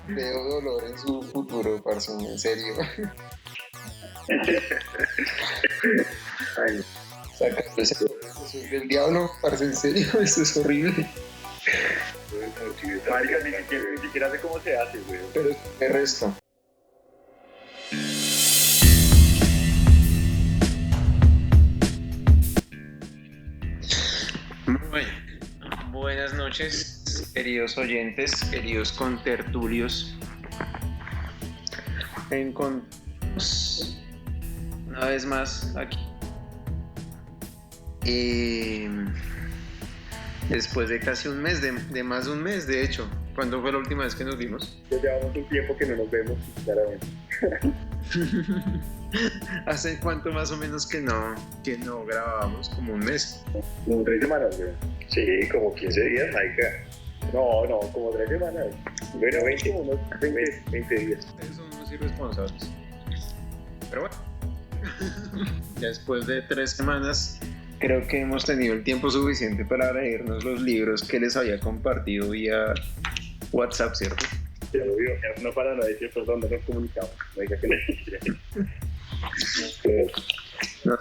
Veo dolor en su futuro, parce, en serio. Ay, Sacando ese corazón del diablo, parce, en serio, eso es horrible. marica, ni siquiera sé cómo se hace, güey. Pero el resto. Bueno, buenas noches, queridos oyentes, queridos contertulios. Encontramos una vez más aquí. Después de casi un mes, de más de un mes, de hecho. ¿Cuándo fue la última vez que nos vimos? Ya llevamos un tiempo que no nos vemos, claramente. ¿Hace cuánto más o menos que no grabábamos? Como un mes. Como 3 semanas, güey. Sí, como 15 días, marica. No, como 3 semanas. Bueno, 20, como unos 20 días. Ustedes son unos irresponsables. Pero bueno, ya después de 3 semanas, creo que hemos tenido el tiempo suficiente para leernos los libros que les había compartido vía WhatsApp, ¿cierto? Ya lo vio, no para no decir por dónde nos comunicamos. No diga que no. No,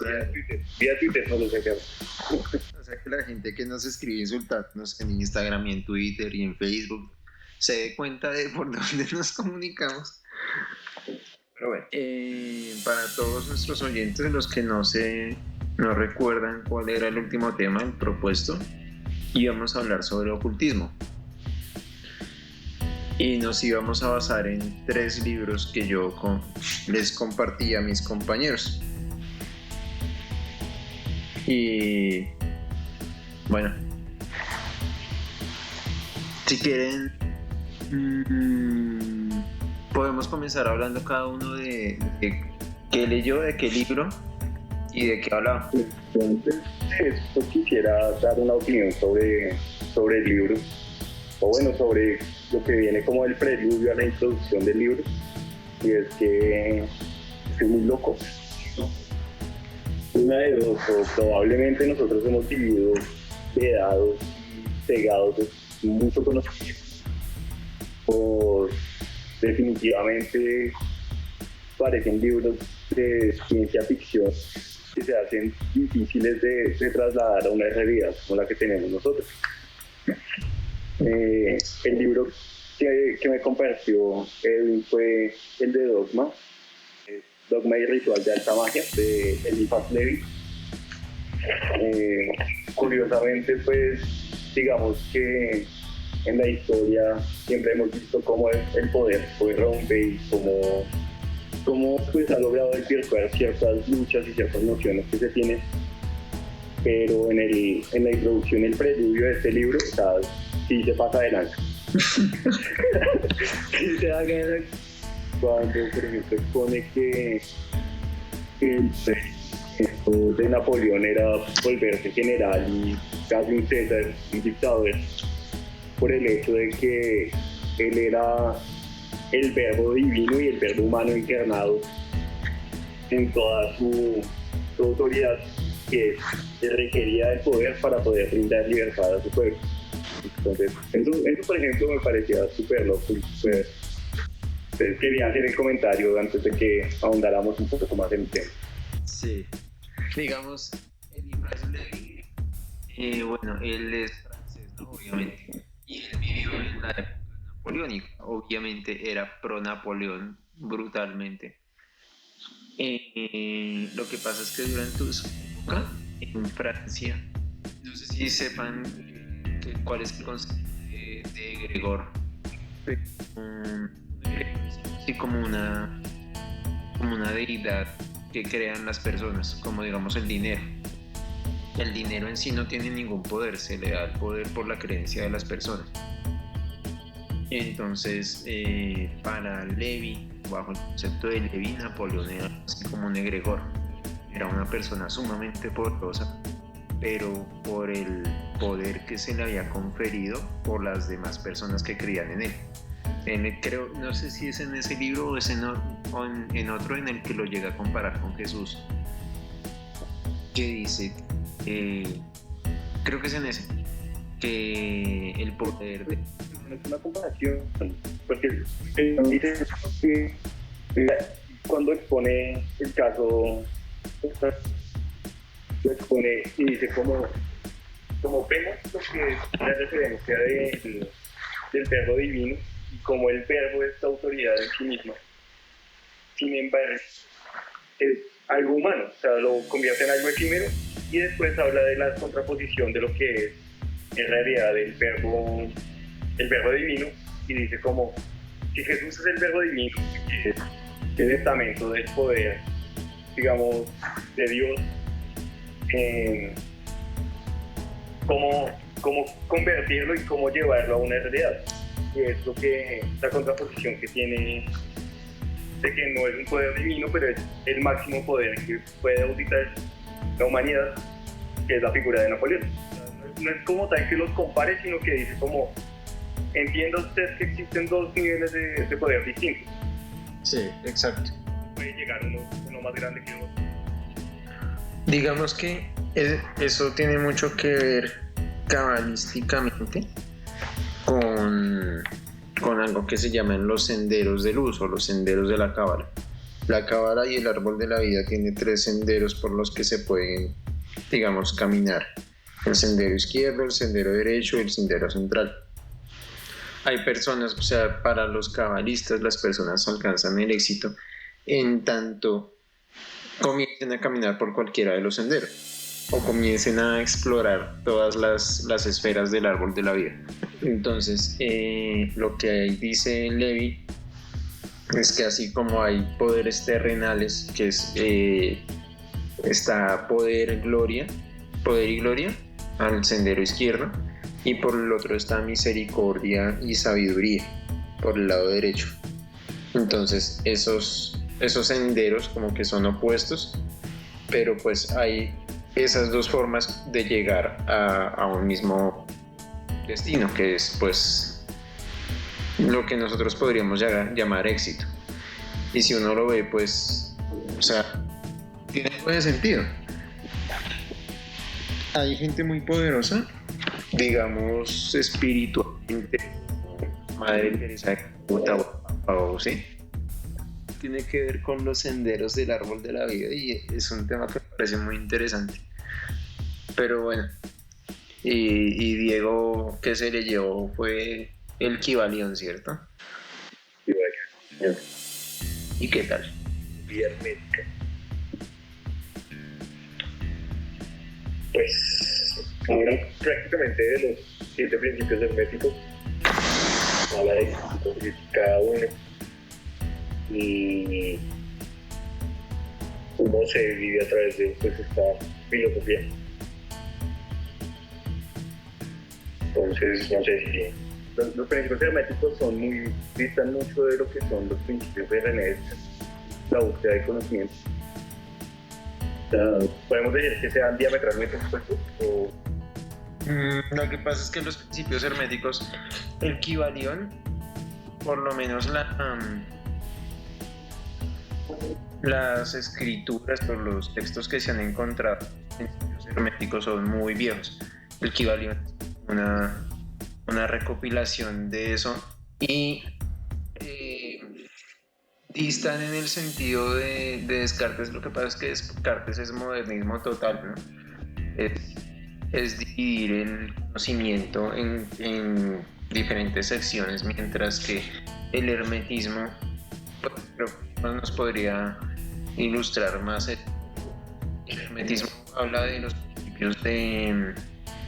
Vía Twitter no lo sacamos. o sea que la gente que nos escribe insultándonos en Instagram y en Twitter y en Facebook se dé cuenta de por dónde nos comunicamos. Pero bueno, para todos nuestros oyentes, los que no recuerdan cuál era el último tema propuesto, íbamos a hablar sobre ocultismo. Y nos íbamos a basar en 3 libros que yo les compartí a mis compañeros. Y bueno, si quieren, podemos comenzar hablando cada uno de qué leyó, de qué libro y de qué hablaba. Entonces, esto quisiera dar una opinión sobre el libro, o bueno, sobre lo que viene como el preludio a la introducción del libro, y es que es muy loco, ¿no? Una de dos, o probablemente nosotros hemos vivido vedados y cegados de mucho conocimiento, o definitivamente parecen libros de ciencia ficción que se hacen difíciles de trasladar a una realidad como la que tenemos nosotros. El libro que me compartió Edwin fue el de Dogma, Dogma y Ritual de Alta Magia, de Eliphas Levi. Curiosamente, pues, digamos que en la historia siempre hemos visto cómo el poder rompe y cómo pues, ha logrado desvirtuar ciertas luchas y ciertas nociones que se tienen. Pero en la introducción, el preludio de este libro, o sea, sí se pasa adelante. Sí se da ganas cuando, por ejemplo, expone que el proyecto de Napoleón era volverse general y casi un César, un dictador, por el hecho de que él era el verbo divino y el verbo humano encarnado en toda su autoridad, que requería el poder para poder brindar libertad a su pueblo. Entonces, eso por ejemplo me parecía súper loco y súper... Entonces quería hacer el comentario antes de que ahondáramos un poco más en el tema. Sí, digamos, Eliphas Levi, bueno, él es francés, ¿no? Obviamente, y él vivió en la época napoleónica, obviamente era pro Napoleón brutalmente. Lo que pasa es que durante su época en Francia, no sé si sepan cuál es el concepto de egregor, así como una deidad que crean las personas, como digamos el dinero. El dinero en sí no tiene ningún poder, se le da el poder por la creencia de las personas. Entonces, para Levi, bajo el concepto de Levi, Napoleón era así como un egregor. Era una persona sumamente poderosa, pero por el poder que se le había conferido por las demás personas que creían en él. Creo, no sé si es en ese libro o es en otro en el que lo llega a comparar con Jesús, que dice, creo que es en ese, que el poder de... No es una comparación, porque dice que cuando expone el caso, lo expone y dice como vemos lo que es la referencia del verbo divino y como el verbo es la autoridad en sí mismo. Sin embargo, es algo humano, o sea, lo convierte en algo efímero y después habla de la contraposición de lo que es en realidad el verbo divino y dice como si Jesús es el verbo divino, que es el estamento del poder, digamos, de Dios, cómo convertirlo y cómo llevarlo a una realidad. Y es lo que la contraposición que tiene de que no es un poder divino, pero es el máximo poder que puede auditar la humanidad, que es la figura de Napoleón. No es como tal que los compare, sino que dice como entienda usted que existen dos niveles de poder distintos. Sí, exacto. Puede llegar uno más grande que otro. Digamos que eso tiene mucho que ver cabalísticamente con algo que se llaman los senderos de luz o los senderos de la cábala. La cábala y el árbol de la vida tiene 3 senderos por los que se pueden, digamos, caminar. El sendero izquierdo, el sendero derecho y el sendero central. Hay personas, o sea, para los cabalistas las personas alcanzan el éxito en tanto comiencen a caminar por cualquiera de los senderos o comiencen a explorar todas las esferas del árbol de la vida. Entonces, lo que ahí dice Levi es que así como hay poderes terrenales, que es está poder y gloria al sendero izquierdo, y por el otro está misericordia y sabiduría por el lado derecho. Entonces esos senderos como que son opuestos, pero pues hay esas dos formas de llegar a un mismo destino, que es pues lo que nosotros podríamos llamar éxito. Y si uno lo ve, pues, o sea, tiene algo de sentido. Hay gente muy poderosa, digamos, espiritualmente, Madre Teresa de Calcuta o sí, tiene que ver con los senderos del árbol de la vida, y es un tema que me parece muy interesante. Pero bueno, y Diego, ¿qué se le llevó? Fue el Kybalión, ¿cierto? Sí, vaya. ¿Y qué tal? Viernes. Pues ahora prácticamente de los 7 principios herméticos habla de cada uno y cómo se vive a través de pues, esta filosofía. Entonces, no sé si los principios herméticos distan mucho de lo que son los principios de René, la búsqueda de conocimiento. O sea, podemos decir que sean diametralmente opuestos o... Lo que pasa es que los principios herméticos, el Kybalión, por lo menos las escrituras o los textos que se han encontrado en principios herméticos son muy viejos. El Kybalión es una recopilación de eso y distan en el sentido de Descartes. Lo que pasa es que Descartes es modernismo total, ¿no? Es dividir el conocimiento en diferentes secciones, mientras que el hermetismo, pues, creo que nos podría ilustrar más. El hermetismo habla de los principios de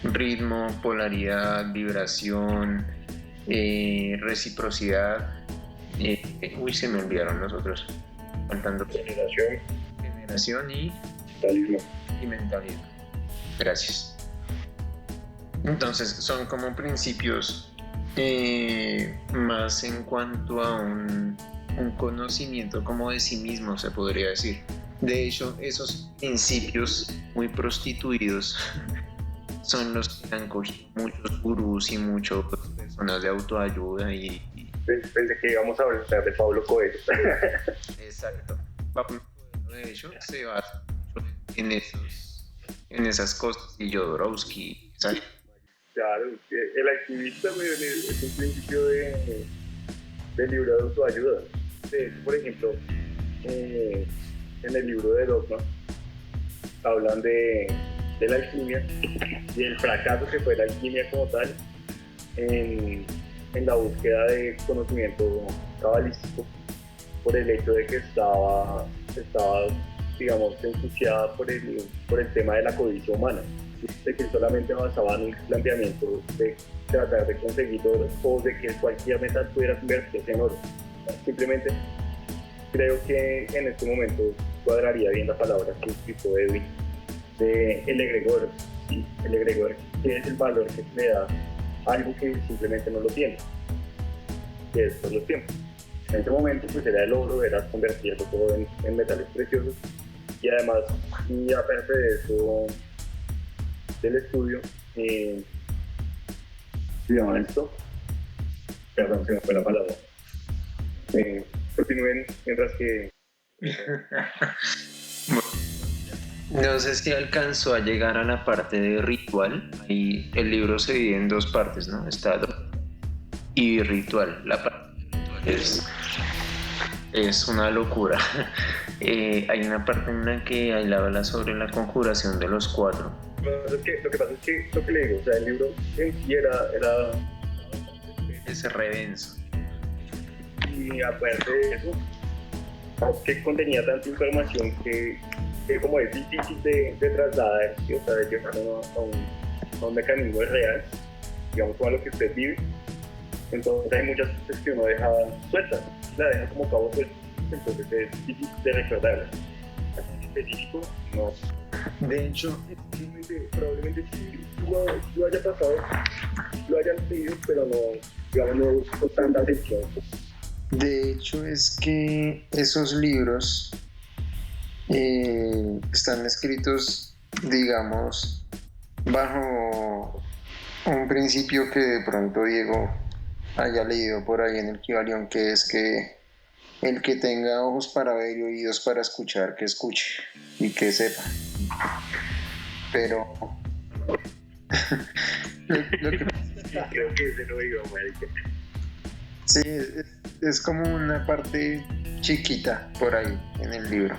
ritmo, polaridad, vibración, reciprocidad. Se me olvidaron los otros, faltando generación y mentalismo. Gracias. Entonces son como principios más en cuanto a un conocimiento como de sí mismo, se podría decir. De hecho, esos principios muy prostituidos son los que han cogido muchos gurús y muchas personas de autoayuda y Pensé que íbamos a hablar de Pablo Coelho. Exacto. Pablo Coelho, de hecho, se basa en esos en esas cosas, y Jodorowsky, ¿sabes? Claro, el alquimista, güey, es un principio de libro de autoayuda. De hecho, por ejemplo, en el libro de Dogma hablan de la alquimia y el fracaso que fue la alquimia como tal en la búsqueda de conocimiento cabalístico por el hecho de que estaba digamos, ensuciada por el tema de la codicia humana, de que solamente basaba en un planteamiento de tratar de conseguir oro o de que cualquier metal pudiera convertirse en oro. Simplemente creo que en este momento cuadraría bien la palabra que utilizó Edwin de el egregor, ¿sí? El egregor, que es el valor que se le da a algo que simplemente no lo tiene, que es por los tiempos. En este momento pues era el oro, era convertirlo todo en metales preciosos y además, y aparte de eso, del estudio, se llama esto, perdón, se me fue la palabra. Continúen mientras que... No sé si alcanzó a llegar a la parte de ritual. Ahí el libro se divide en dos partes, ¿no? Está y ritual. La parte es una locura. Hay una parte en la que él habla sobre la conjuración de los cuatro. Lo que pasa es que lo que le digo, o sea, el libro en sí era Es redenso. Y aparte de eso, que contenía tanta información que como es difícil de trasladar, o sea, de llevar a un mecanismo real, digamos, como a lo que usted vive. Entonces hay muchas cosas que uno deja sueltas, la deja como cabo suelto, entonces es difícil de recordarlas. Así específico, no. De hecho, probablemente sí lo haya pasado, lo hayan leído, pero no, digamos, no busco tanta atención. De hecho, es que esos libros están escritos, digamos, bajo un principio que de pronto Diego haya leído por ahí en el Kibalión, que es que el que tenga ojos para ver y oídos para escuchar, que escuche y que sepa. Pero lo que creo que ese no iba, marica. sí, es como una parte chiquita por ahí en el libro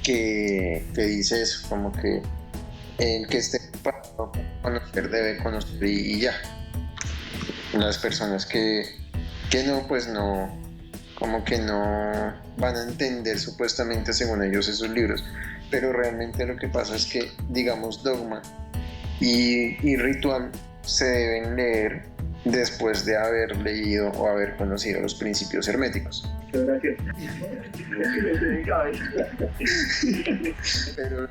que dice eso, como que el que esté para conocer debe conocer y ya. Las personas que no, pues no, como que no van a entender supuestamente según ellos esos libros, pero realmente lo que pasa es que, digamos, Dogma y Ritual se deben leer después de haber leído o haber conocido los principios herméticos. Gracias. Pero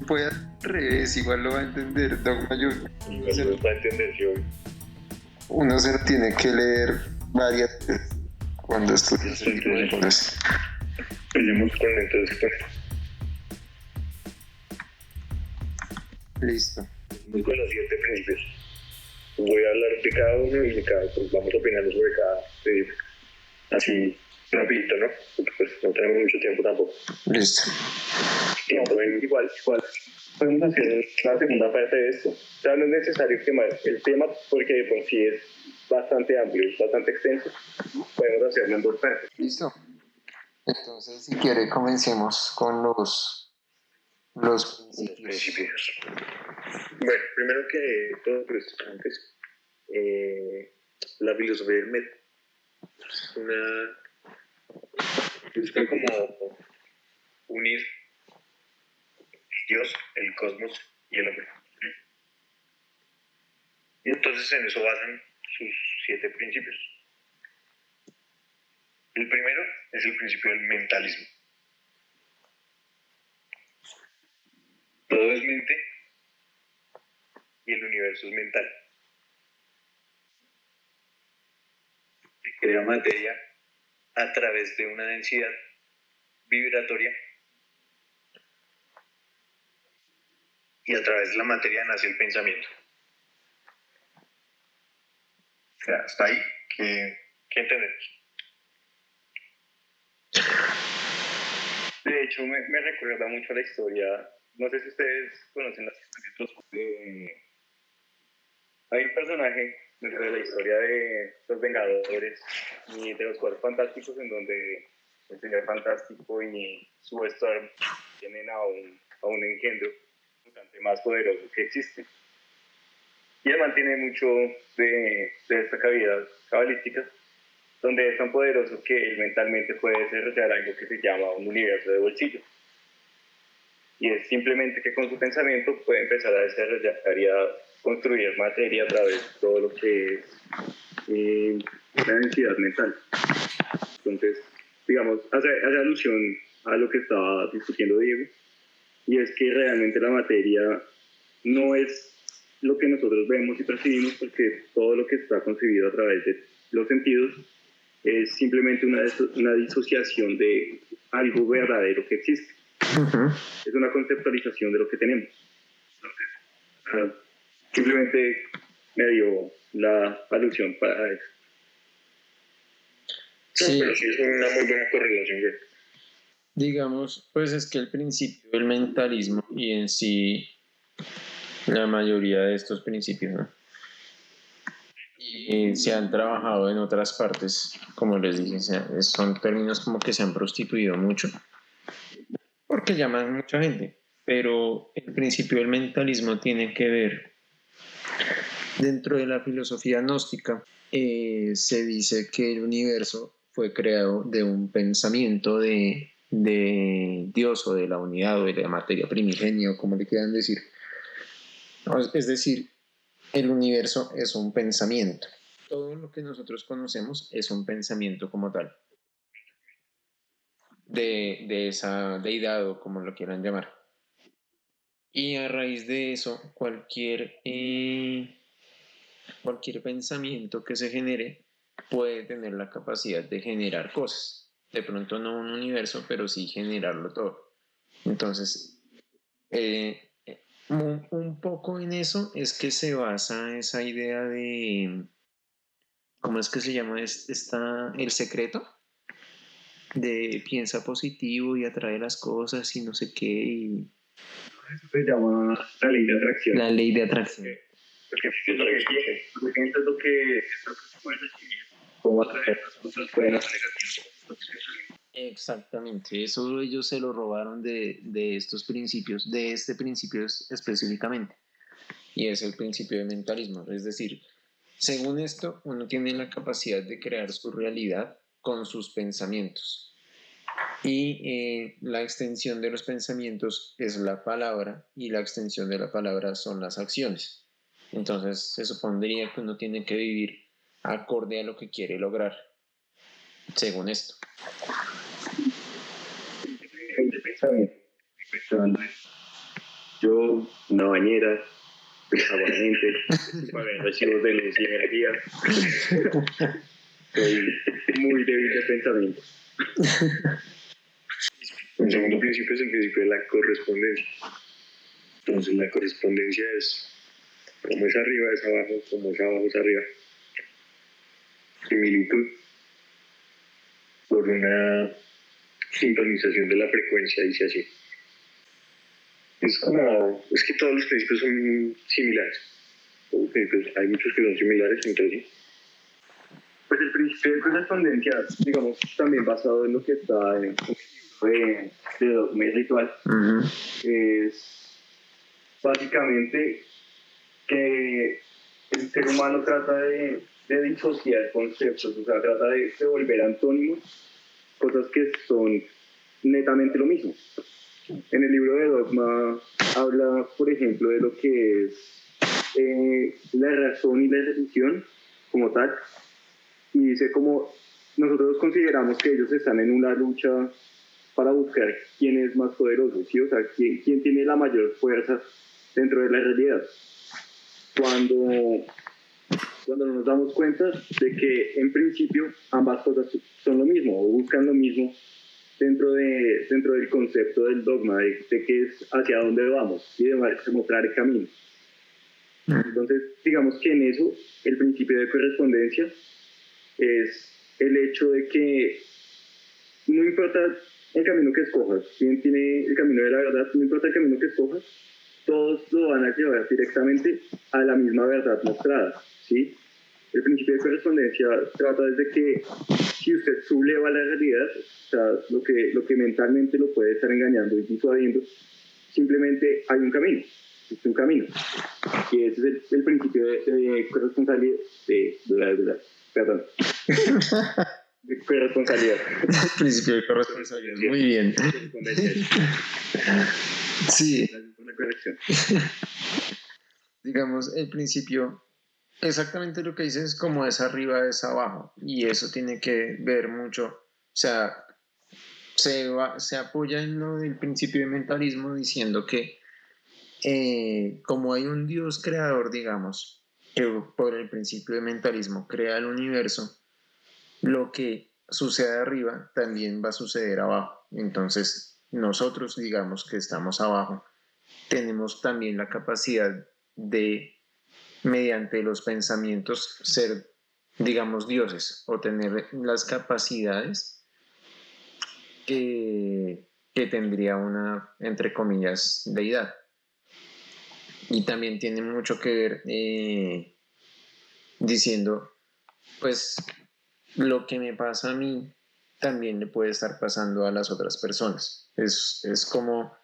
puede al revés, igual lo va a entender. Dogma yo Igual lo va a entender, yo. uno se lo tiene que leer varias veces cuando estudia ese tipo de cosas. Seguimos con entonces. Listo. Muy con los 7 principios. Voy a hablar de cada uno y pues vamos opinando sobre cada principio. Así, rapidito, ¿no? Porque pues no tenemos mucho tiempo tampoco. Listo. Igual, podemos hacer la segunda parte de esto. O sea, no es necesario quemar el tema porque de por sí es bastante amplio, es bastante extenso. Podemos hacerlo en 2 partes. Listo. Entonces, si quiere, comencemos con los principios. Bueno, primero que todo, pues antes, la filosofía del método busca como unir Dios, el cosmos y el hombre. Y entonces en eso basan sus 7 principios. El primero es el principio del mentalismo. Todo es mente y el universo es mental. Se crea materia a través de una densidad vibratoria y a través de la materia nace el pensamiento. O sea, hasta ahí, ¿qué entendemos? De hecho, me recuerda mucho a la historia, no sé si ustedes conocen las historias hay un personaje dentro de la historia de los Vengadores y de los Cuatro Fantásticos en donde el Señor Fantástico y su Storm tienen a un engendro mutante más poderoso que existe. Y él mantiene mucho de esta cavidad cabalística, donde es tan poderoso que él mentalmente puede desarrollar algo que se llama un universo de bolsillo. Y es simplemente que con su pensamiento puede empezar a desarrollar y a construir materia a través de todo lo que es la densidad mental. Entonces, digamos, hace alusión a lo que estaba discutiendo Diego, y es que realmente la materia no es lo que nosotros vemos y percibimos, porque todo lo que está concebido a través de los sentidos es simplemente una disociación de algo verdadero que existe. Uh-huh. Es una conceptualización de lo que tenemos. Entonces, simplemente me dio la alusión para eso. Sí, pero sí es una muy buena correlación. Digamos, pues es que el principio del mentalismo y en sí la mayoría de estos principios, ¿no? Y se han trabajado en otras partes, como les dije, son términos como que se han prostituido mucho, porque llaman mucha gente, pero el principio del mentalismo tiene que ver, dentro de la filosofía gnóstica, se dice que el universo fue creado de un pensamiento de Dios o de la unidad o de la materia primigenia, o como le quieran decir. Es decir, el universo es un pensamiento. Todo lo que nosotros conocemos es un pensamiento como tal, de esa deidad o como lo quieran llamar. Y a raíz de eso, cualquier pensamiento que se genere puede tener la capacidad de generar cosas. De pronto no un universo, pero sí generarlo todo. Entonces, un poco en eso es que se basa esa idea de, ¿cómo es que se llama? El secreto de piensa positivo y atrae las cosas y no sé qué. Y... Eso se llama la ley de atracción. La ley de atracción. Porque lo que piensas es lo que puedes recibir, cómo atraer las cosas buenas o negativas. Exactamente, eso ellos se lo robaron de estos principios, de este principio específicamente, y es el principio de mentalismo. Es decir, según esto, uno tiene la capacidad de crear su realidad con sus pensamientos, y la extensión de los pensamientos es la palabra, y la extensión de la palabra son las acciones. Entonces se supondría que uno tiene que vivir acorde a lo que quiere lograr, según esto. Yo, una bañera, abonamente, pagar recibos de luz y energía. Soy muy débil de pensamiento. El segundo principio es el principio de la correspondencia. Entonces la correspondencia es como es arriba es abajo, como es abajo es arriba. Similitud por una sintonización de la frecuencia, dice así. Es que todos los principios son similares. Hay muchos que son similares entre sí. Pues el principio de correspondencia, digamos, también basado en lo que está en el de dogma y ritual, es básicamente que el ser humano trata de disociar conceptos, o sea, trata de volver antónimos cosas que son netamente lo mismo. En el libro de Dogma habla, por ejemplo, de lo que es la razón y la religión como tal, y dice como nosotros consideramos que ellos están en una lucha para buscar quién es más poderoso, ¿sí? O sea, quién tiene la mayor fuerza dentro de la realidad. Cuando nos damos cuenta de que en principio ambas cosas son lo mismo o buscan lo mismo dentro del concepto del dogma, de que es hacia dónde vamos y de mostrar el camino. Entonces, digamos que en eso el principio de correspondencia es el hecho de que no importa el camino que escojas, quien tiene el camino de la verdad, no importa el camino que escojas, todos lo van a llevar directamente a la misma verdad mostrada, ¿sí? El principio de correspondencia trata desde que si usted subleva la realidad, o sea, lo que mentalmente lo puede estar engañando y disuadiendo, simplemente hay un camino, existe un camino. Y ese es el principio de corresponsabilidad, perdón, de corresponsabilidad. El principio de corresponsabilidad, muy bien. Sí. Gracias por la corrección. Digamos, el principio, exactamente lo que dices es como es arriba, es abajo. Y eso tiene que ver mucho, o sea, se apoya en lo del principio de mentalismo diciendo que como hay un Dios creador, digamos, que por el principio de mentalismo crea el universo, lo que sucede arriba también va a suceder abajo. Entonces, nosotros, digamos que estamos abajo, tenemos también la capacidad de, mediante los pensamientos, ser, digamos, dioses o tener las capacidades que tendría una, entre comillas, deidad. Y también tiene mucho que ver diciendo, pues lo que me pasa a mí también le puede estar pasando a las otras personas. Es como,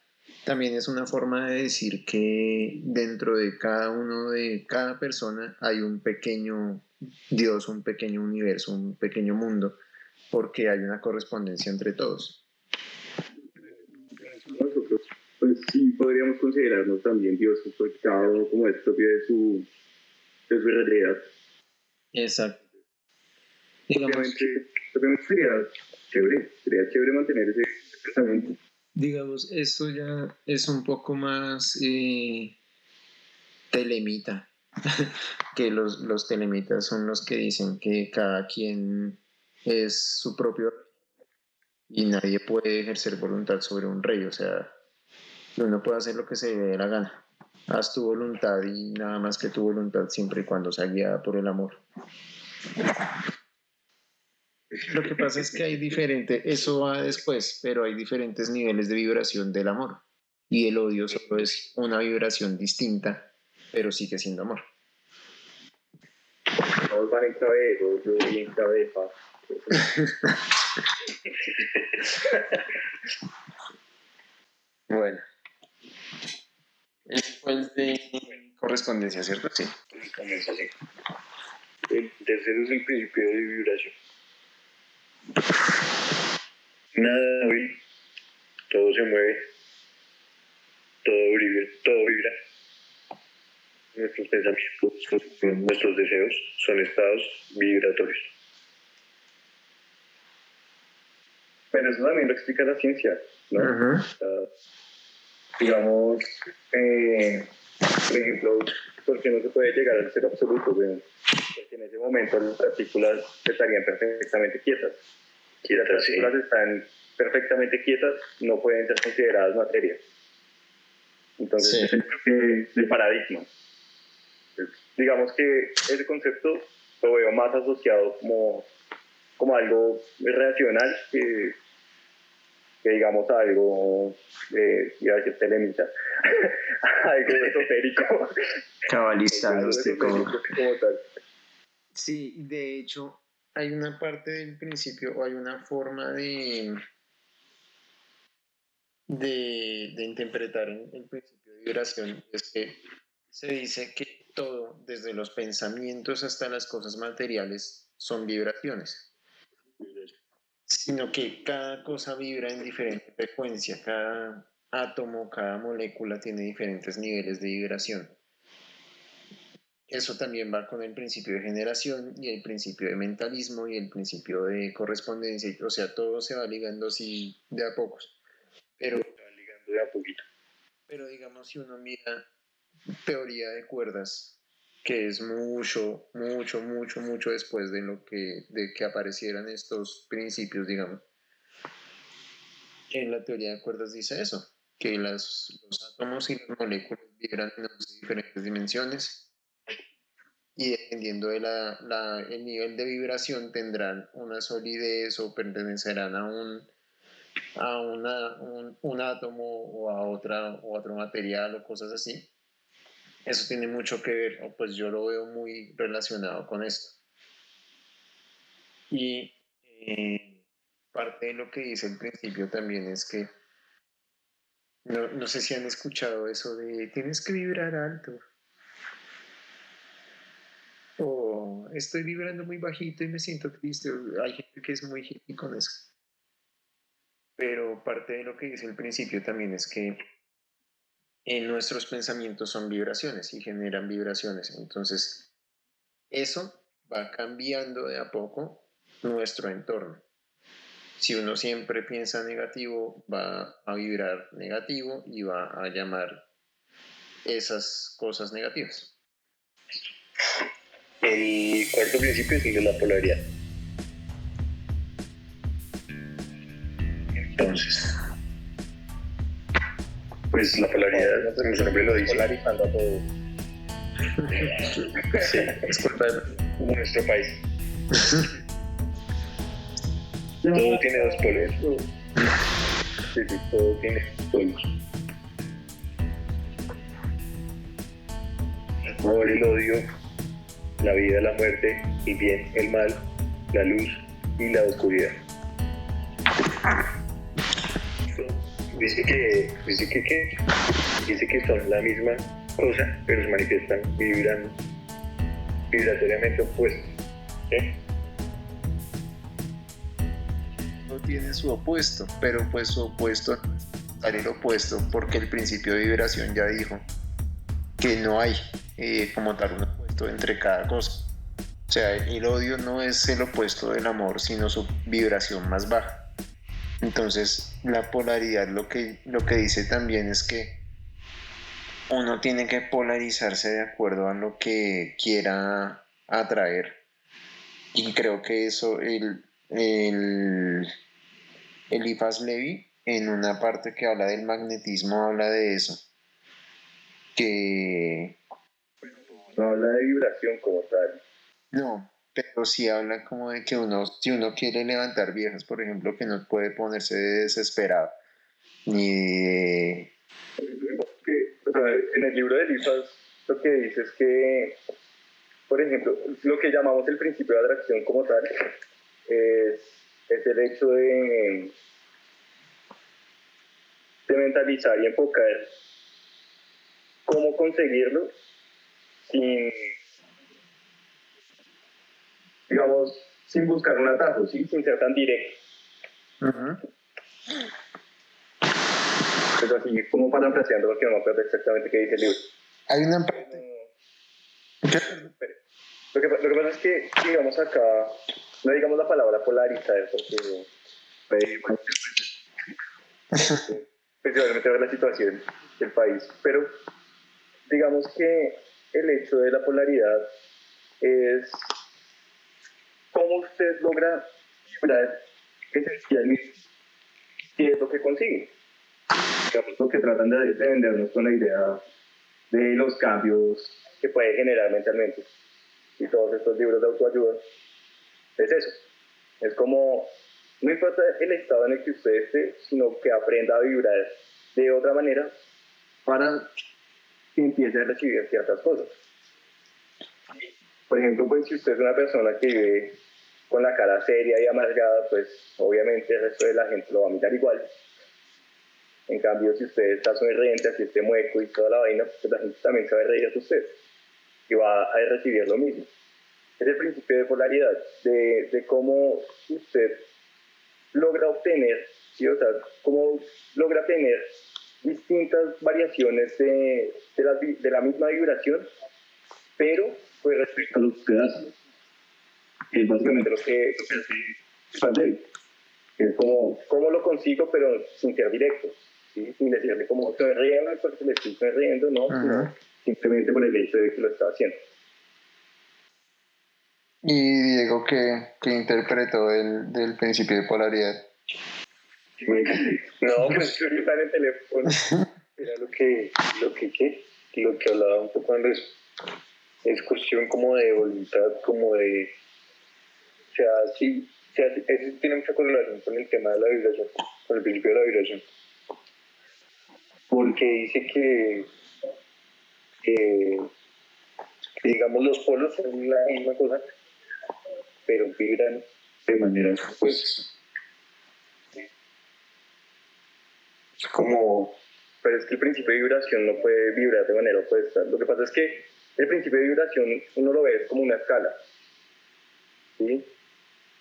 también es una forma de decir que dentro de cada uno de cada persona hay un pequeño Dios, un pequeño universo, un pequeño mundo, porque hay una correspondencia entre todos. Nosotros, pues sí, podríamos considerarnos también dioses, porque cada uno como es propio de su realidad. Exacto. Obviamente sería chévere mantener ese pensamiento. Digamos, esto ya es un poco más telemita, que los telemitas son los que dicen que cada quien es su propio rey y nadie puede ejercer voluntad sobre un rey, o sea, uno puede hacer lo que se le dé la gana. Haz tu voluntad y nada más que tu voluntad siempre y cuando sea guiada por el amor. Lo que pasa es que hay eso va después, pero hay diferentes niveles de vibración del amor. Y el odio solo es una vibración distinta, pero sigue siendo amor. Todos van en cabello, yo voy en cabeza. Bueno, después de correspondencia, ¿cierto? Sí. Correspondencia, sí. El tercero es el principio de vibración. Nada, hoy, todo se mueve, todo vibra. Nuestros pensamientos, nuestros deseos son estados vibratorios. Pero eso también lo explica la ciencia, ¿no? Digamos, por ejemplo, ¿por qué no se puede llegar al cero absoluto? Bueno, porque en ese momento las partículas estarían perfectamente quietas. Si las partículas están perfectamente quietas, no pueden ser consideradas materia. Entonces, sí. Es el paradigma. Digamos que ese concepto lo veo más asociado como algo racional que digamos algo, iba a decir telemita, algo esotérico. Cabalista, como tal. Sí, de hecho, hay una parte del principio, o hay una forma de interpretar el principio de vibración, es que se dice que todo, desde los pensamientos hasta las cosas materiales, son vibraciones, sino que cada cosa vibra en diferente frecuencia, cada átomo, cada molécula tiene diferentes niveles de vibración. Eso también va con el principio de generación y el principio de mentalismo y el principio de correspondencia, o sea, todo se va ligando así de a pocos. Pero digamos, si uno mira teoría de cuerdas, que es mucho, mucho, mucho, mucho después de que aparecieran estos principios, digamos. En la teoría de cuerdas dice eso, que los átomos y las moléculas vibran en 11 diferentes dimensiones y dependiendo de el nivel de vibración tendrán una solidez o pertenecerán un átomo o a otro material o cosas así. Eso tiene mucho que ver, o pues yo lo veo muy relacionado con esto. Y parte de lo que dice al principio también es que no sé si han escuchado eso de tienes que vibrar alto o estoy vibrando muy bajito y me siento triste. Hay gente que es muy hippie con eso. Pero parte de lo que dice al principio también es que nuestros pensamientos son vibraciones y generan vibraciones. Entonces, eso va cambiando de a poco nuestro entorno. Si uno siempre piensa negativo, va a vibrar negativo y va a llamar esas cosas negativas. El cuarto principio es el de la polaridad. Entonces, pues la polaridad, como su nombre lo dice, polarizando a todos. Sí, Es culpa de nuestro país. Todo tiene dos polos. Sí, todo tiene dos polos. El amor, el odio, la vida, la muerte, el bien, el mal, la luz y la oscuridad. Dice que son la misma cosa, pero se manifiestan vibratoriamente opuestos. ¿Sí? no tiene su opuesto, pero pues su opuesto es el opuesto, porque el principio de vibración ya dijo que no hay como tal un opuesto entre cada cosa. O sea, el odio no es el opuesto del amor, sino su vibración más baja. Entonces, la polaridad lo que dice también es que uno tiene que polarizarse de acuerdo a lo que quiera atraer. Y creo que eso, el Ifas Levi, en una parte que habla del magnetismo, habla de eso. Que No habla de vibración como tal. no, pero sí habla como de que si uno quiere levantar viejas, por ejemplo, que no puede ponerse desesperado, ni de... O sea, en el libro de Lisas lo que dice es que, por ejemplo, lo que llamamos el principio de atracción como tal es el hecho de mentalizar y enfocar cómo conseguirlo sin, digamos, sin buscar un atajo, ¿sí? Sin ser tan directo. Pues así como parafraseando porque no me acuerdo exactamente qué dice el libro. Hay una parte... Lo que pasa es que, digamos acá, no digamos la palabra polarizar, porque principalmente ver la situación del país, pero digamos que el hecho de la polaridad es cómo usted logra vibrar esencialmente y es lo que consigue. Digamos, lo que tratan de vendernos con la idea de los cambios que puede generar mentalmente y todos estos libros de autoayuda es eso. Es como, no importa el estado en el que usted esté, sino que aprenda a vibrar de otra manera para que empiece a recibir ciertas cosas. Por ejemplo, pues si usted es una persona que vive con la cara seria y amargada, pues obviamente el resto de la gente lo va a mirar igual. En cambio, si usted está sonriente, así esté mueco y toda la vaina, pues la gente también se va a reír de usted y va a recibir lo mismo. Es el principio de polaridad, de cómo usted logra obtener, ¿sí? O sea, cómo logra tener distintas variaciones de la misma vibración, pero pues respecto a lo que usted hace. Es básicamente lo que hace Pandemic. Es como, ¿cómo lo consigo, pero sin ser directo? ¿Sí? Sin decirle como, estoy riendo porque le estoy riendo, no, sino simplemente por el hecho de que lo está haciendo. Y Diego, ¿qué interpretó del principio de polaridad? No, pues creo que está en el teléfono. Era lo que hablaba un poco cuando es cuestión como de voluntad, como de, o sea, sí, eso tiene mucha correlación con el tema de la vibración. con el principio de la vibración. Porque dice que, digamos, los polos son la misma cosa, pero vibran de maneras opuestas. Es como... Pero es que el principio de vibración no puede vibrar de manera opuesta. Lo que pasa es que el principio de vibración uno lo ve como una escala, ¿sí?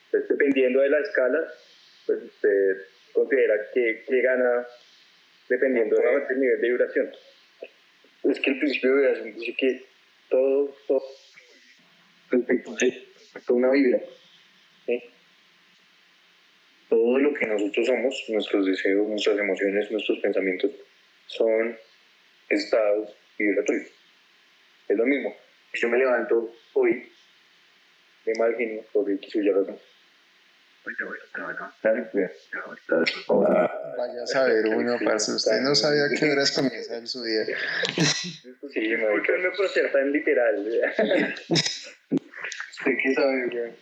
Entonces, dependiendo de la escala, pues usted considera que gana dependiendo del nivel de vibración. Es que el principio de vibración dice que todo respecto a una vibra, ¿sí? Todo lo que nosotros somos, nuestros deseos, nuestras emociones, nuestros pensamientos, son estados vibratorios. Es lo mismo. Si yo me levanto hoy de mal genio por X o Y razón, Vaya a saber uno, parce. Usted no sabía a qué horas comienza su día. Sí, ¿por qué me puedo ser tan literal? ¿Usted qué sabe, güey?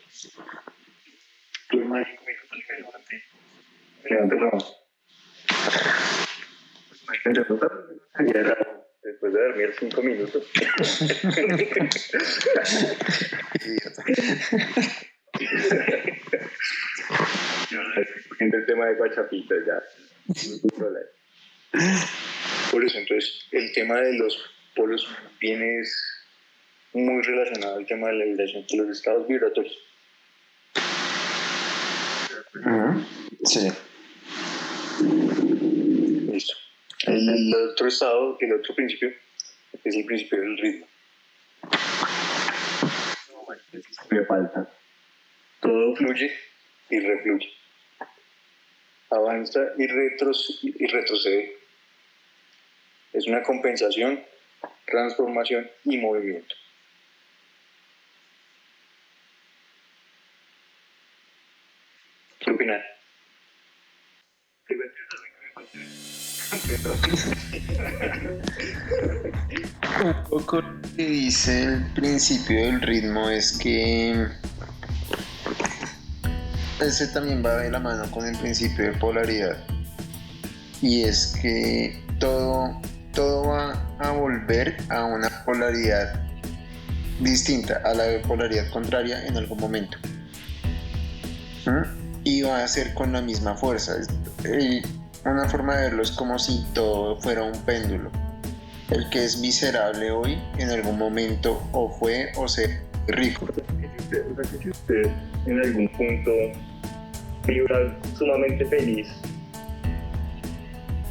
Tú más 5 minutos y me levanté. Me levanté raro. Después de dormir 5 minutos. Idiota. El tema de guachapitas ya. Por eso, entonces, el tema de los polos viene muy relacionado al tema de la vibración, de los estados vibratorios. Sí. Listo. El otro estado, el otro principio, es el principio del ritmo. Me falta. Todo fluye y refluye. Avanza y retrocede. Es una compensación, transformación y movimiento. ¿Qué opinan? Un poco lo que dice el principio del ritmo es que ese también va de la mano con el principio de polaridad. Y es que todo va a volver a una polaridad distinta, a la polaridad contraria en algún momento. Y va a ser con la misma fuerza. Una forma de verlo es como si todo fuera un péndulo. El que es miserable hoy, en algún momento o fue o se rico. O sea, que si usted en algún punto vibra sumamente feliz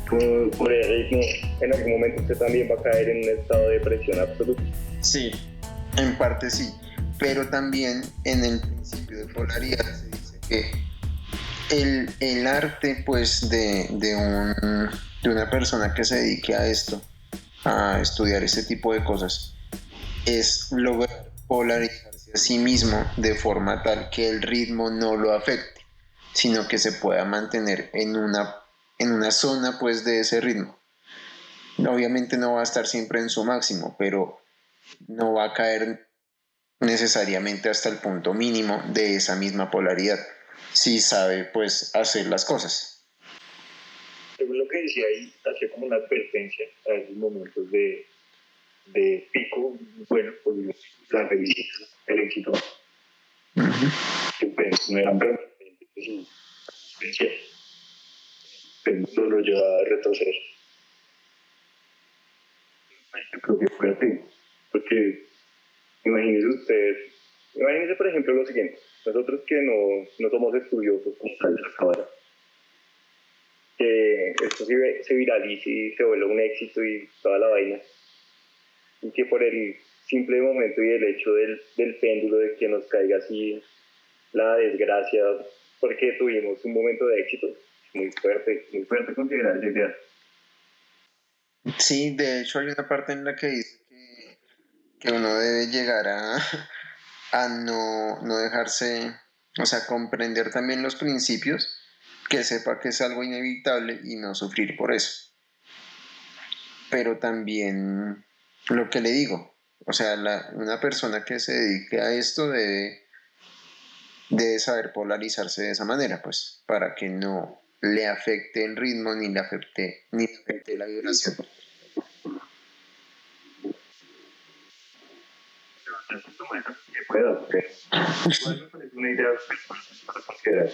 por el ritmo, en algún momento usted también va a caer en un estado de depresión absoluta. Sí, en parte sí, pero también en el principio de polaridad se dice que el arte pues de una persona que se dedique a esto, a estudiar ese tipo de cosas, es lograr polarizarse a sí mismo de forma tal que el ritmo no lo afecte, sino que se pueda mantener en una zona pues de ese ritmo. Obviamente no va a estar siempre en su máximo, pero no va a caer necesariamente hasta el punto mínimo de esa misma polaridad, si sabe pues hacer las cosas. Según lo que decía ahí, hacía como una advertencia a esos momentos de pico, bueno, pues la revista, el éxito, que pues no eran permanentes, sino especial, pero lo lleva a retroceder. Yo creo que fue así, porque imagínese por ejemplo lo siguiente, nosotros que no somos estudiosos como tal de la cámara, que esto se viralice y se vuelva un éxito y toda la vaina, y que por el simple momento y el hecho del péndulo de que nos caiga así la desgracia, porque tuvimos un momento de éxito muy fuerte considerar esa idea. Sí, de hecho hay una parte en la que dice que uno debe llegar a no dejarse, o sea, comprender también los principios, que sepa que es algo inevitable y no sufrir por eso. Pero también lo que le digo, o sea, una persona que se dedique a esto debe saber polarizarse de esa manera, pues, para que no le afecte el ritmo ni le afecte la vibración. Que pueda, pero igual me parece una idea para considerar.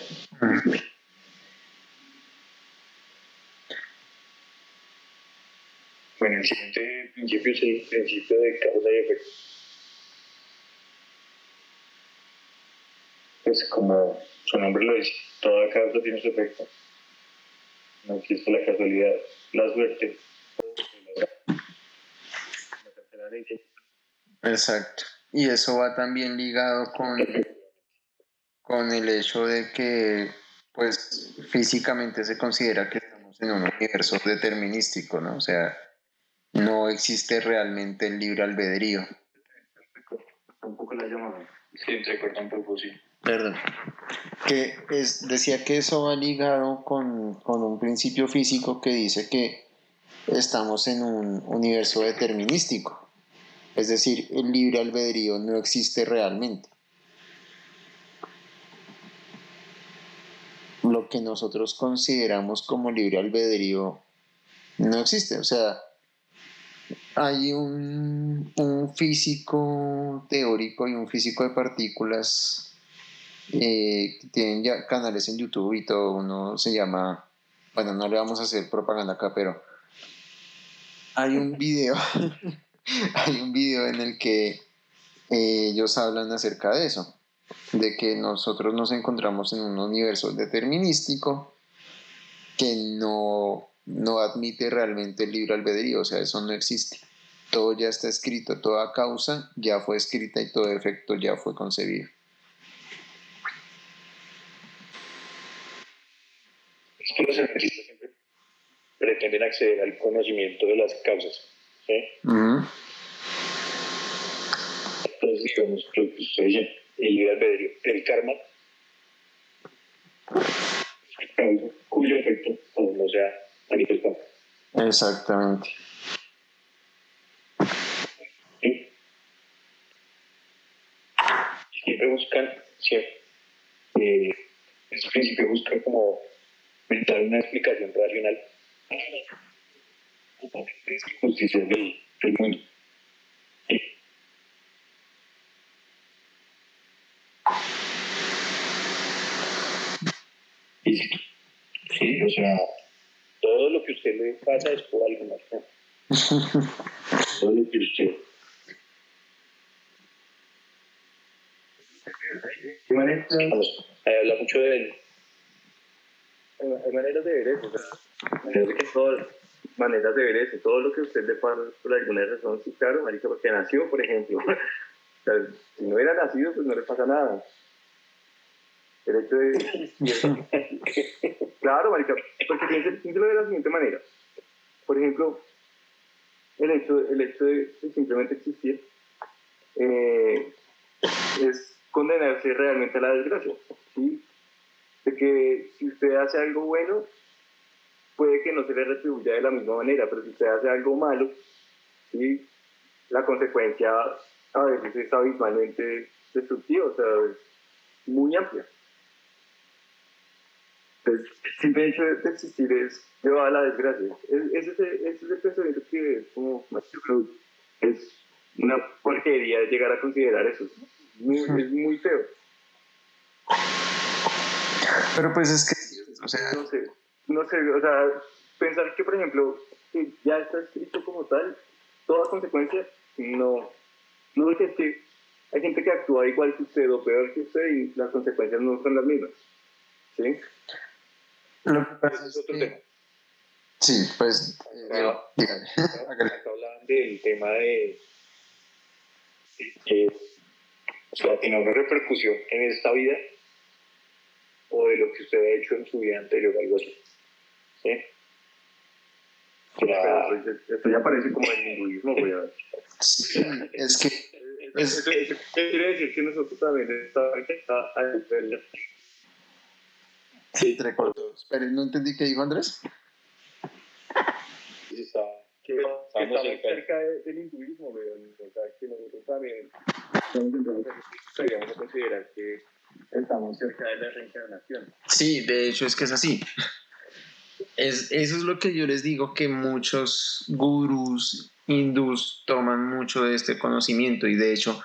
Bueno, el siguiente principio es el principio de causa y efecto. Pues como su nombre lo dice, toda causa tiene su efecto. No existe la casualidad, la suerte. La tercera ley. Exacto. Y eso va también ligado con el hecho de que, pues, físicamente se considera que estamos en un universo determinístico, ¿no? O sea, no existe realmente el libre albedrío. Un poco la llamada. Sí, entrecorta un poco, sí. Perdón. Decía que eso va ligado con un principio físico que dice que estamos en un universo determinístico. Es decir, el libre albedrío no existe realmente. Lo que nosotros consideramos como libre albedrío no existe. O sea, hay un físico teórico y un físico de partículas que tienen ya canales en YouTube y todo. Uno se llama, bueno, no le vamos a hacer propaganda acá, pero hay un video, hay un video en el que ellos hablan acerca de eso, de que nosotros nos encontramos en un universo determinístico que no admite realmente el libre albedrío, o sea, eso no existe. Todo ya está escrito, toda causa ya fue escrita y todo efecto ya fue concebido. Es que los científicos siempre pretenden acceder al conocimiento de las causas. ¿Sí? Uh-huh. Entonces, digamos, lo que usted dice, el libre albedrío, el karma, cuyo efecto aún no se ha manifestado. Exactamente. ¿Sí? Siempre buscan, ese principio busca como inventar una explicación racional a las injusticias del mundo. ¿Sí? Y sí, o sea, todo lo que a usted le pasa es por algo más. ¿No? Todo lo que usted. ¿Qué manera? Habla mucho de él. Hay maneras de ver eso, o sea, maneras de ver eso. Todo lo que a usted le pasa por alguna razón, sí, claro, marica, porque nació, por ejemplo. O sea, si no hubiera nacido, pues no le pasa nada. El hecho de... claro, marica, porque piénselo de la siguiente manera. Por ejemplo, el hecho de simplemente existir es condenarse realmente a la desgracia, ¿sí? De que si usted hace algo bueno, puede que no se le retribuya de la misma manera, pero si usted hace algo malo, ¿sí? La consecuencia a veces es abismalmente destructiva, o sea, es muy amplia. Entonces, el simple hecho de existir es llevar a la desgracia. Ese es el pensamiento que es como, es una porquería llegar a considerar eso. Es muy feo. Pero pues es que, o sea, no sé, o sea, pensar que, por ejemplo, que ya está escrito como tal, toda consecuencia, no es que hay gente que actúa igual que usted o peor que usted y las consecuencias no son las mismas, ¿sí? Lo que pasa es otro tema. Sí, pues, dígame. Acá hablaban del tema de que tiene una repercusión en esta vida o de lo que usted ha hecho en su vida anterior, algo así. ¿Sí? Esto ya parece como el hinduismo, voy a ver. Sí, es que... Eso quiere decir que nosotros también estamos a nivel. Sí, entrecortó. Pero no entendí qué dijo Andrés. Que estamos cerca del hinduismo, o sea, que nosotros también podríamos considerar que estamos cerca de la reencarnación. Sí, de hecho es que es así. Eso es lo que yo les digo, que muchos gurús hindús toman mucho de este conocimiento y de hecho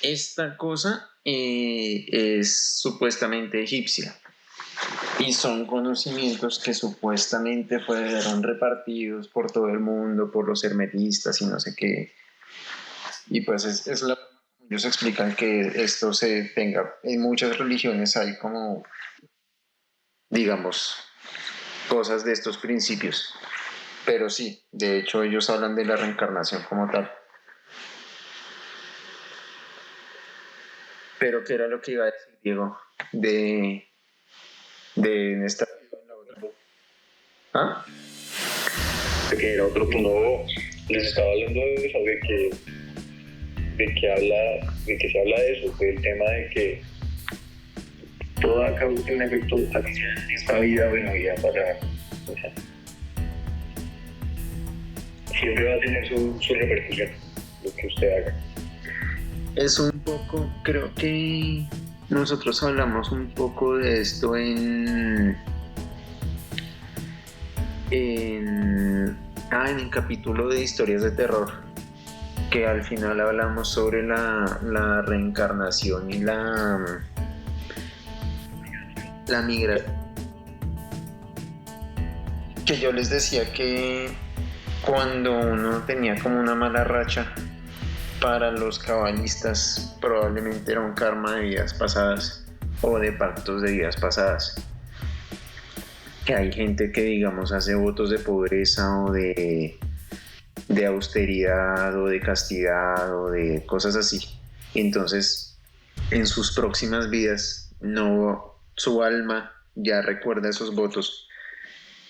esta cosa es supuestamente egipcia y son conocimientos que supuestamente fueron repartidos por todo el mundo, por los hermetistas y no sé qué. Y pues ellos explican que esto se tenga, en muchas religiones hay como, digamos, cosas de estos principios. Pero sí, de hecho ellos hablan de la reencarnación como tal. Pero ¿qué era lo que iba a decir, Diego? De esta vida en la otra. ¿Ah? Que era otro punto, les estaba hablando de eso, de que se habla de eso, del tema de que toda causa tiene un efecto en esta vida, bueno, vida pasada. O sea, siempre va a tener su repercusión, lo que usted haga. Es un poco, creo que nosotros hablamos un poco de esto en el capítulo de historias de terror, que al final hablamos sobre la reencarnación y la migración. Que yo les decía que cuando uno tenía como una mala racha, para los cabalistas probablemente era un karma de vidas pasadas o de pactos de vidas pasadas. Que hay gente que, digamos, hace votos de pobreza o de austeridad o de castidad o de cosas así. Y entonces, en sus próximas vidas, no, su alma ya recuerda esos votos.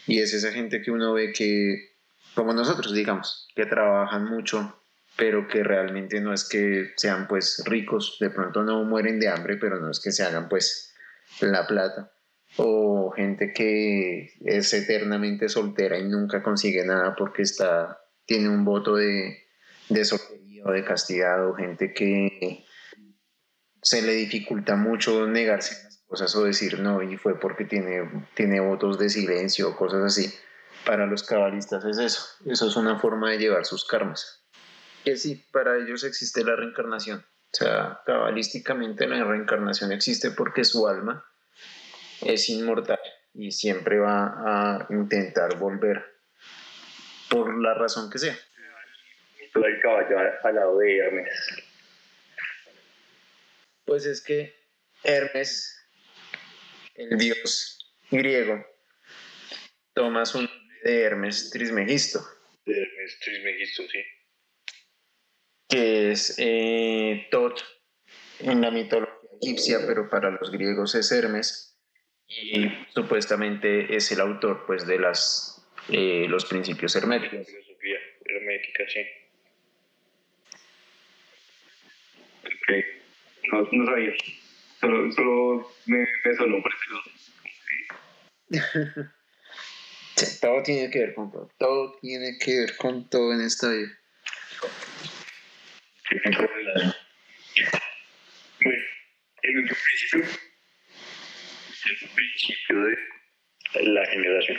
Y es esa gente que uno ve que, como nosotros, digamos, que trabajan mucho, pero que realmente no es que sean pues ricos, de pronto no mueren de hambre, pero no es que se hagan pues la plata. O gente que es eternamente soltera y nunca consigue nada porque tiene un voto de soltería o de castidad, o gente que se le dificulta mucho negarse a las cosas o decir no, y fue porque tiene votos de silencio o cosas así. Para los cabalistas es eso es una forma de llevar sus karmas. Que sí, para ellos existe la reencarnación. O sea, cabalísticamente la reencarnación existe porque su alma es inmortal y siempre va a intentar volver por la razón que sea. Todo el caballo al lado de Hermes. Pues es que Hermes, el dios griego, toma su nombre de Hermes Trismegisto. De Hermes Trismegisto, sí. Que es Tot en la mitología egipcia, pero para los griegos es Hermes, y supuestamente es el autor pues de los principios herméticos. La filosofía hermética, sí. Ok, no sabía. Solo me sonó por ese lado. Todo tiene que ver con todo tiene que ver con todo en esta vida. Bueno, el principio de la regeneración.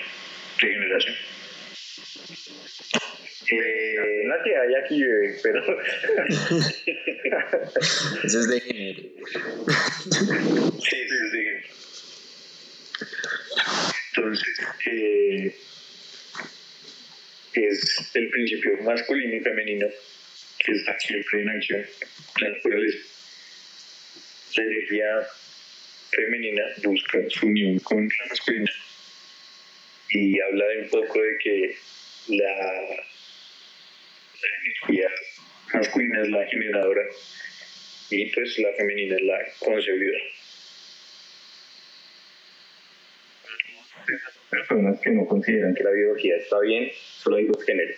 La que hay aquí, pero Eso es de género. sí, es de género. Entonces, es el principio masculino y femenino que está siempre en acción en la naturaleza. La energía femenina busca su unión con la masculina y habla de un poco de que la energía masculina es la generadora y pues la femenina es la concebidora. Personas que no consideran que la biología está bien, solo hay dos géneros.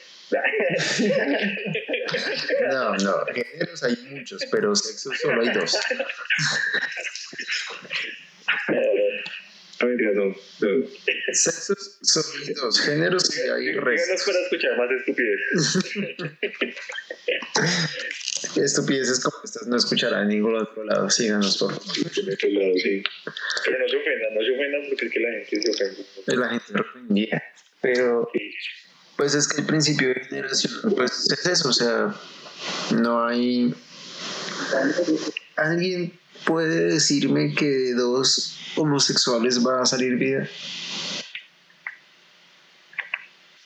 No, géneros hay muchos, pero sexos solo hay dos. No, mentira, dos. Sexos son dos géneros y hay restos. Para escuchar más estupideces. Estupideces como estas no escucharán en ningún otro lado. Síganos, por favor. Sí. Pero no se ofendan porque es que la gente se ofende. La gente se ofendía. Pero, pues es que el principio de generación, pues es eso, o sea, no hay... ¿Alguien puede decirme que de dos homosexuales va a salir vida?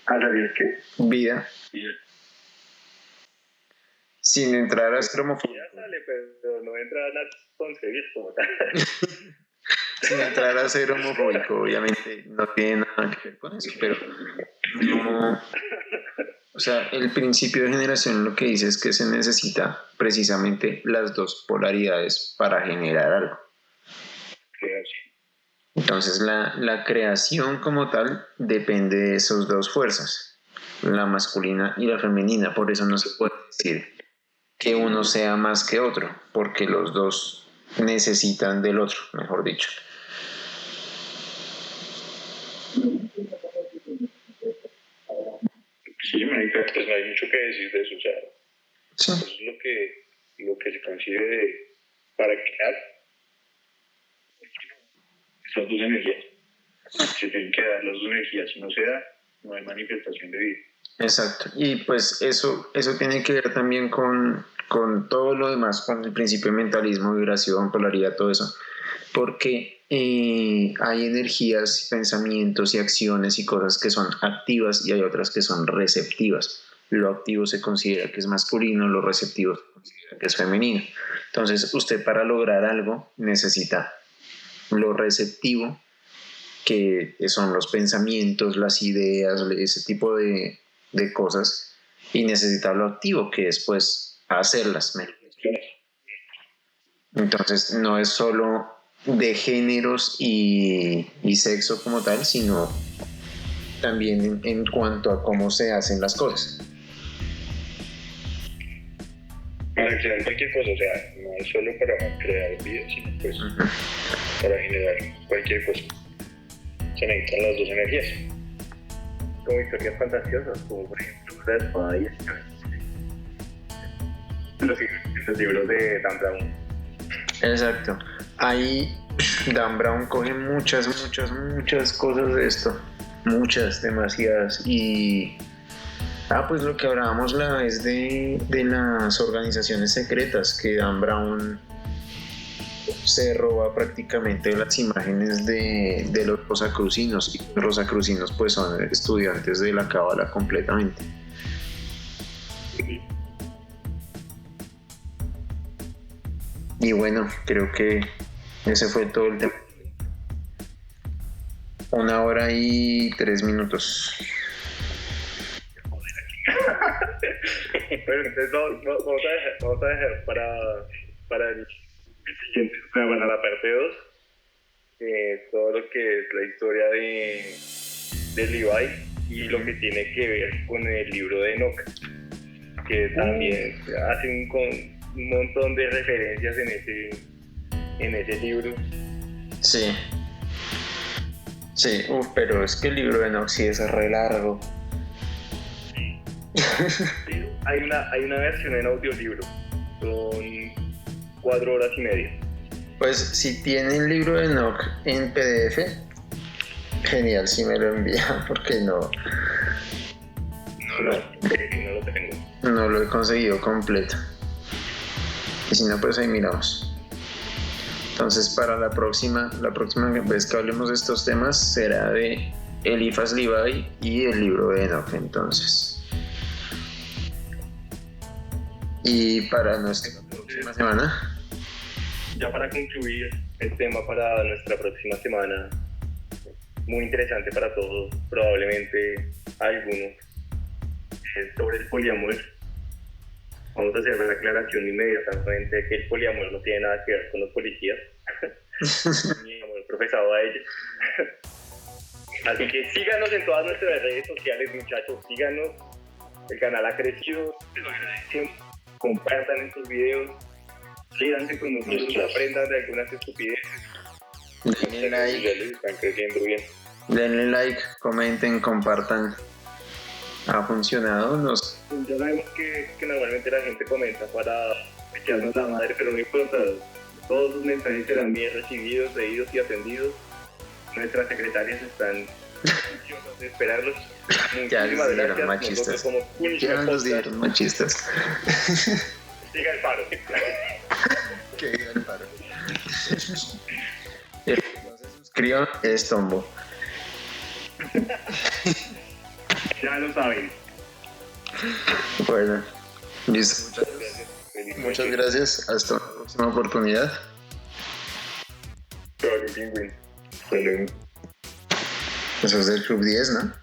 ¿A salir qué? Vida. Sin entrar a ser homofóbico. Ya sale, pero no entra a concebir como tal. Sin entrar a ser homofóbico, obviamente no tiene nada que ver con eso, pero no... O sea, el principio de generación lo que dice es que se necesita precisamente las dos polaridades para generar algo. Entonces la creación como tal depende de esas dos fuerzas, la masculina y la femenina. Por eso no se puede decir que uno sea más que otro, porque los dos necesitan del otro, mejor dicho. Sí, marica, pues no hay mucho que decir de eso, o sea, sí. Eso es lo que se concibe para crear esas dos energías. Se tienen que dar las dos energías, si no se da, no hay manifestación de vida. Exacto, y pues eso tiene que ver también con todo lo demás, con el principio de mentalismo, vibración, polaridad, todo eso, porque hay energías, pensamientos y acciones y cosas que son activas y hay otras que son receptivas. Lo activo se considera que es masculino, lo receptivo se considera que es femenino. Entonces usted para lograr algo necesita lo receptivo, que son los pensamientos, las ideas, ese tipo de cosas, y necesita lo activo, que es pues hacerlas. Entonces no es solo de géneros y sexo como tal, sino también en cuanto a cómo se hacen las cosas. Para crear cualquier cosa, o sea, no es solo para crear vida, sino pues para generar cualquier cosa. Se necesitan las dos energías. Como historias fantasiosas, como por ejemplo la espada y los libros de Dan Brown. Exacto. Ahí Dan Brown coge muchas cosas de esto. Muchas, demasiadas. Y pues lo que hablábamos la vez de las organizaciones secretas, que Dan Brown se roba prácticamente las imágenes de los rosacrucinos, y los rosacrucinos pues son estudiantes de la cábala completamente. Y bueno, creo que ese fue todo el tema. 1 hora y 3 minutos. Bueno, entonces vamos a dejar para el siguiente, para la parte 2, todo lo que es la historia de Levi y lo que tiene que ver con el libro de Enoch, que también hace un montón de referencias en ese libro. Sí, pero es que el libro de Enoch sí es re largo. Hay una versión en audiolibro, son 4 horas y media. Pues si tiene el libro de Enoch en PDF, genial, si me lo envía, porque no lo tengo. No lo he conseguido completo. Y si no, pues ahí miramos. Entonces para la próxima vez que hablemos de estos temas será de Eliphas Levi y el libro de Enoch, entonces. Y para nuestra próxima semana, ya para concluir el tema para nuestra próxima semana, muy interesante para todos, probablemente algunos, es sobre el poliamor. Vamos a hacer la aclaración inmediatamente que el poliamor no tiene nada que ver con los policías, ni amor profesado a ellos. Así que síganos en todas nuestras redes sociales, muchachos, síganos. El canal ha crecido, te lo agradecemos. Compartan estos videos, síganse con nosotros, aprendan de algunas estupideces. Denle like. Están creciendo bien. Denle like, comenten, compartan. ¿Ha funcionado? Ya sabemos que normalmente la gente comenta para echarnos la madre, pero no importa. Todos sus mensajes serán bien recibidos, leídos y atendidos. Nuestras secretarias están ansiosas de esperarlos. Ya los Muchísimas dieron gracias. machistas. Nosotros somos Ya Punishment los dieron machistas. Siga el paro. Que diga el paro. El que no se suscriba es Tombo. Ya lo saben. Bueno, listo. Feliz Muchas noche. gracias. Hasta la próxima oportunidad. Chao, Pingüín. Hasta luego. Eso es del Club 10, ¿no?